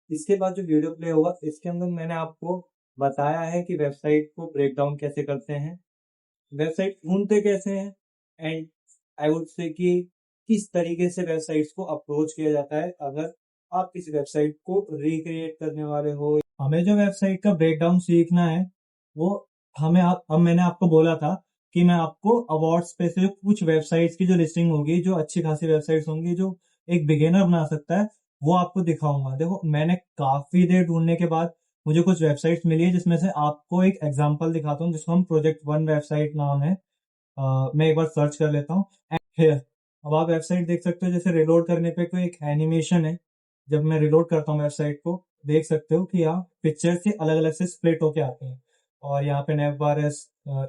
इसके बाद जो वीडियो प्ले होगा इसके अंदर मैंने आपको बताया है कि वेबसाइट को ब्रेक डाउन कैसे करते हैं, वेबसाइट ढूंढते कैसे हैं, एंड आई वुड से कि किस तरीके से वेबसाइट्स को अप्रोच किया जाता है अगर आप किसी वेबसाइट को रिक्रिएट करने वाले हो। हमें जो वेबसाइट का ब्रेकडाउन सीखना है वो अब मैंने आपको बोला था कि मैं आपको अवार्ड्स पे से कुछ वेबसाइट्स की जो लिस्टिंग होगी, जो अच्छी खासी वेबसाइट्स होंगी जो एक बिगिनर बना सकता है, वो आपको दिखाऊंगा। देखो, मैंने काफी देर ढूंढने के बाद मुझे कुछ वेबसाइट्स मिली है, जिसमें से आपको एक एग्जांपल दिखाता हूँ जिसको हम प्रोजेक्ट वन वेबसाइट नाम है। मैं एक बार सर्च कर लेता हूँ। अब आप वेबसाइट देख सकते हो, जैसे रिलोड करने पे कोई एक एनिमेशन है। जब मैं रिलोड करता हूँ वेबसाइट को, देख सकते हो कि यहाँ पिक्चर से अलग अलग से स्प्लिट होके आते हैं, और यहाँ पे नैव बार है।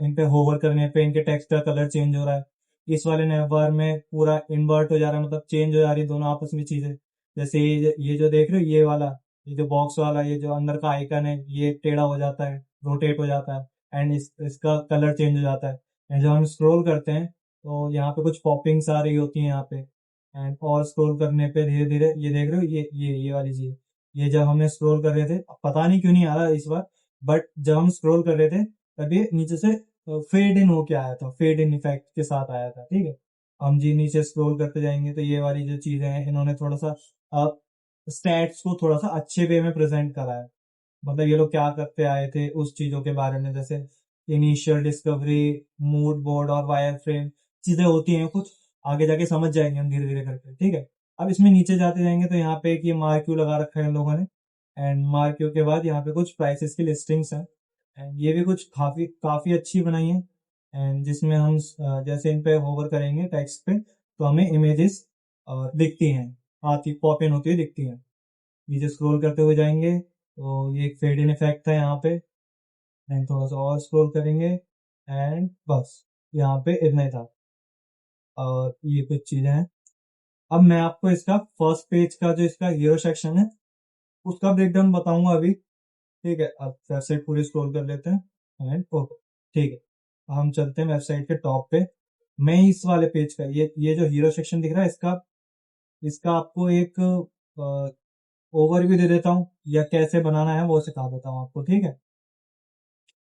इन पे होवर करने पे इनके टेक्स्ट का कलर चेंज हो रहा है। इस वाले नैव बार में पूरा इन्वर्ट हो जा रहा है, मतलब चेंज हो जा रही है दोनों आपस में चीजें। जैसे ये जो देख रहे हो, ये वाला, ये जो बॉक्स वाला, ये जो अंदर का आइकन है, ये टेढ़ा हो जाता है, रोटेट हो जाता है, एंड इसका कलर चेंज हो जाता है। एंड जब हम स्क्रॉल करते हैं तो यहाँ पे कुछ पॉपिंग्स आ रही होती हैं यहाँ पे। एंड और स्क्रॉल करने पे धीरे धीरे ये देख रहे हो, ये वाली चीज, ये जब हमने स्क्रॉल कर रहे थे, पता नहीं क्यों नहीं आ रहा इस बार, बट जब हम स्क्रॉल कर रहे थे तब ये नीचे से फेड इन होके आया था, फेड इन इफेक्ट के साथ आया था। ठीक है, हम जी नीचे स्क्रॉल करते जाएंगे तो ये वाली जो चीजें हैं, इन्होंने थोड़ा सा स्टैट्स को थोड़ा सा अच्छे वे में प्रेजेंट करा है। मतलब ये लोग क्या करते आए थे उस चीजों के बारे में, जैसे इनिशियल डिस्कवरी, मूड बोर्ड और वायर फ्रेम चीजें होती हैं कुछ, आगे जाके समझ जाएंगे हम धीरे धीरे करके। ठीक है, अब इसमें नीचे जाते जाएंगे तो यहाँ पे एक ये मार्क्यू लगा रखा है इन लोगों ने। एंड मार्क्यू के बाद यहाँ पे कुछ प्राइसेस की लिस्टिंग्स हैं, एंड ये भी कुछ काफी काफी अच्छी बनाई है। एंड जिसमें हम जैसे इन पे होवर करेंगे टेक्स्ट पे तो हमें इमेजेस दिखती हैं, आती पॉप इन होती हुई दिखती हैं। नीचे स्क्रॉल करते हुए जाएंगे तो ये एक फेड इन इफेक्ट था यहाँ पे। एंड थोड़ा सा और स्क्रॉल करेंगे एंड बस यहाँ पे इतना ही था। और ये कुछ चीजें हैं। अब मैं आपको इसका फर्स्ट पेज का जो इसका हीरो सेक्शन है उसका ब्रेकडाउन बताऊंगा अभी। ठीक है, अब वेबसाइट पूरी स्क्रॉल कर लेते हैं एंड ओके। ठीक है, हम चलते हैं वेबसाइट के टॉप पे। मैं इस वाले पेज का ये जो हीरो सेक्शन दिख रहा है, इसका इसका आपको एक ओवरव्यू दे देता हूँ, या कैसे बनाना है वो सिखा देता हूँ आपको। ठीक है,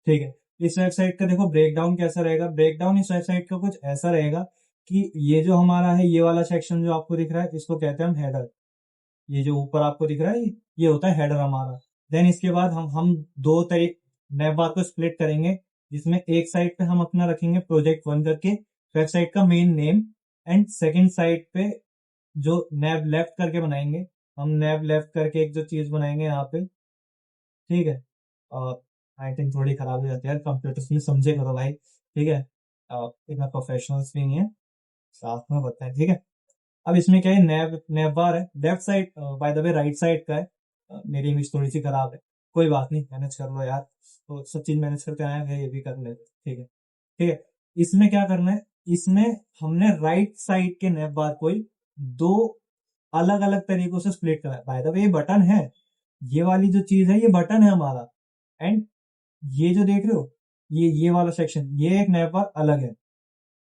ठीक है। इस वेबसाइट का देखो ब्रेकडाउन कैसा रहेगा। ब्रेकडाउन इस वेबसाइट का कुछ ऐसा रहेगा कि ये जो हमारा है, ये वाला सेक्शन जो आपको दिख रहा है, इसको कहते हैं हम हेडर। ये जो ऊपर आपको दिख रहा है, ये होता है हेडर हमारा। देन इसके बाद हम दो तरीके नैव बार को स्प्लिट करेंगे, जिसमें एक साइड पे हम अपना रखेंगे प्रोजेक्ट वन करके, वेबसाइट का main name. And second side पे जो नैव लेफ्ट करके बनाएंगे, हम नैव लेफ्ट करके एक जो चीज बनाएंगे यहाँ पे। ठीक है, और आई थिंक थोड़ी खराब हो जाती है कंप्यूटर्स में, समझे करो भाई। ठीक है, इतना प्रोफेशनल्स भी नहीं है, साथ में बताएं। ठीक है, अब इसमें क्या है, नैव नैव बार है, left side by the way right side का है। मेरी इंग्लिश थोड़ी सी खराब है, कोई बात नहीं, मैनेज कर लो यार। तो सब चीज मैनेज करके आए हैं, ये भी कर लेते। ठीक है, ठीक है। इसमें क्या करना है, इसमें हमने राइट साइड के नैव बार को ही दो अलग अलग तरीकों से स्प्लिट करा है। बाय द वे ये बटन है, ये वाली जो चीज है ये बटन है हमारा। एंड ये जो देख रहे हो, ये वाला सेक्शन, ये एक नैव बार अलग है,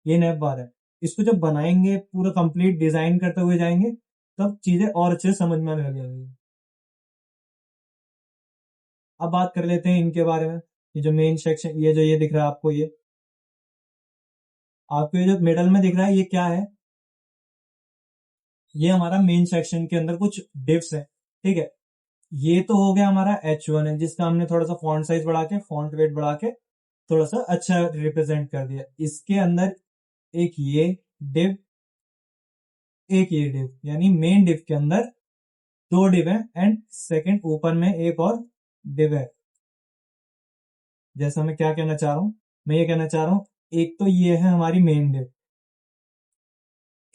ये नैव बार है। इसको जब बनाएंगे, पूरा कंप्लीट डिजाइन करते हुए जाएंगे, तब चीजें और अच्छे से समझ में आने लगेंगी। अब बात कर लेते हैं इनके बारे में। ये जो मेन सेक्शन, ये जो ये दिख रहा है आपको, ये आपको ये जो मिडल में दिख रहा है, ये क्या है, ये हमारा मेन सेक्शन के अंदर कुछ डिव्स है। ठीक है, ये तो हो गया हमारा H1 है, जिसका हमने थोड़ा सा फॉन्ट साइज बढ़ा के, फॉन्ट वेट बढ़ा के थोड़ा सा अच्छा रिप्रेजेंट कर दिया। इसके अंदर एक ये डिव, एक ये डिव, यानी मेन डिव के अंदर दो डिव है, एंड सेकंड ऊपर में एक और डिव है। जैसा मैं क्या कहना चाह रहा हूं, मैं ये कहना चाह रहा हूं, एक तो ये है हमारी मेन डिव,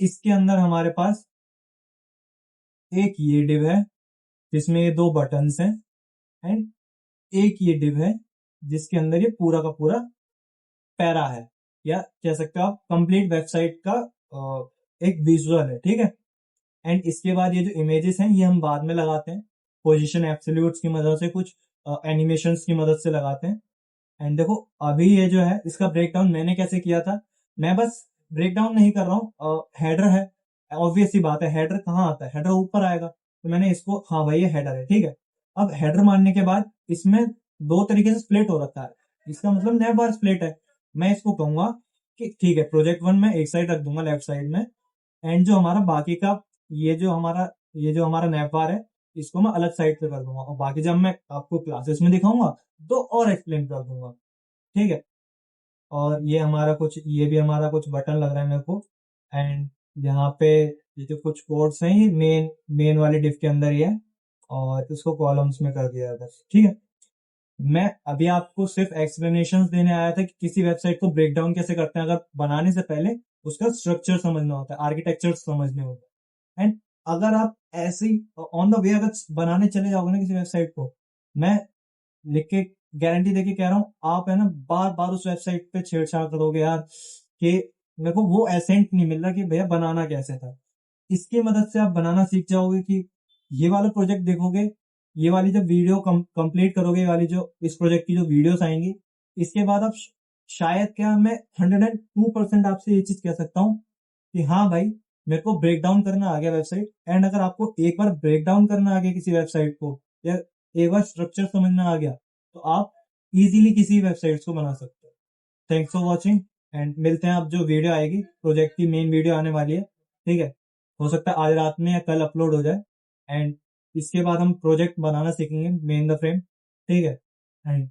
इसके अंदर हमारे पास एक ये डिव है जिसमें ये दो बटन्स हैं, एंड एक ये डिव है जिसके अंदर ये पूरा का पूरा पैरा है, या कह सकते हो आप कंप्लीट वेबसाइट का एक विजुअल है। ठीक है, एंड इसके बाद ये जो इमेजेस हैं ये हम बाद में लगाते हैं, पोजीशन एब्सोल्यूट्स की मदद से, कुछ एनिमेशंस की मदद से लगाते हैं। एंड देखो, अभी ये जो है इसका ब्रेकडाउन मैंने कैसे किया था, मैं बस ब्रेकडाउन नहीं कर रहा हूँ। हेडर है, ऑब्वियस सी बात है, हेडर कहाँ आता है, हेडर ऊपर आएगा। तो मैंने इसको, हाँ भाई ये हेडर है, ठीक है। अब हेडर मानने के बाद इसमें दो तरीके से स्प्लिट हो रखा है, इसका मतलब नैव बार स्प्लिट है। मैं इसको कहूंगा कि ठीक है, प्रोजेक्ट वन में एक साइड रख दूंगा लेफ्ट साइड में, एंड जो हमारा बाकी का ये जो हमारा नैव बार है, इसको मैं अलग साइड पे कर दूंगा, और बाकी जब मैं आपको क्लासेस में दिखाऊंगा तो और एक्सप्लेन कर दूंगा, ठीक है। और ये भी हमारा कुछ बटन लग रहा है मेरे को, एंड यहाँ पे ये जो कुछ कोड्स हैं, ये मेन मेन वाले डिव के अंदर ही है, और इसको कॉलम्स में कर दिया है बस, ठीक है। मैं अभी आपको सिर्फ एक्सप्लेनेशन देने आया था कि किसी वेबसाइट को ब्रेक डाउन कैसे करते हैं, अगर बनाने से पहले उसका स्ट्रक्चर समझना होता है, आर्किटेक्चर समझने होता है। एंड अगर आप ऐसे ही ऑन द वे अगर बनाने चले जाओगे ना किसी वेबसाइट को, मैं लिख के गारंटी देके कह रहा हूँ, आप है ना बार बार उस वेबसाइट पे छेड़छाड़ करोगे यार, कि मेरे को वो एसेंट नहीं मिल रहा कि भैया बनाना कैसे था। इसकी मदद से आप बनाना सीख जाओगे कि ये वाला प्रोजेक्ट देखोगे, ये वाली जब वीडियो कंप्लीट करोगे, ये वाली जो इस प्रोजेक्ट की जो वीडियोस आएंगी, इसके बाद आप शायद, क्या मैं 102% आपसे ये चीज कह सकता हूँ कि हाँ भाई, मेरे को ब्रेक डाउन करना आ गया वेबसाइट। एंड अगर आपको एक बार ब्रेक डाउन करना आ गया किसी वेबसाइट को, या एक बार स्ट्रक्चर समझना आ गया, तो आप इजीली किसी वेबसाइट को बना सकते हो। थैंक्स फॉर वॉचिंग, एंड मिलते हैं। अब जो वीडियो आएगी, प्रोजेक्ट की मेन वीडियो आने वाली है, ठीक है। हो सकता है आज रात में या कल अपलोड हो जाए, एंड इसके बाद हम प्रोजेक्ट बनाना सीखेंगे, मेन द फ्रेम, ठीक है। एंड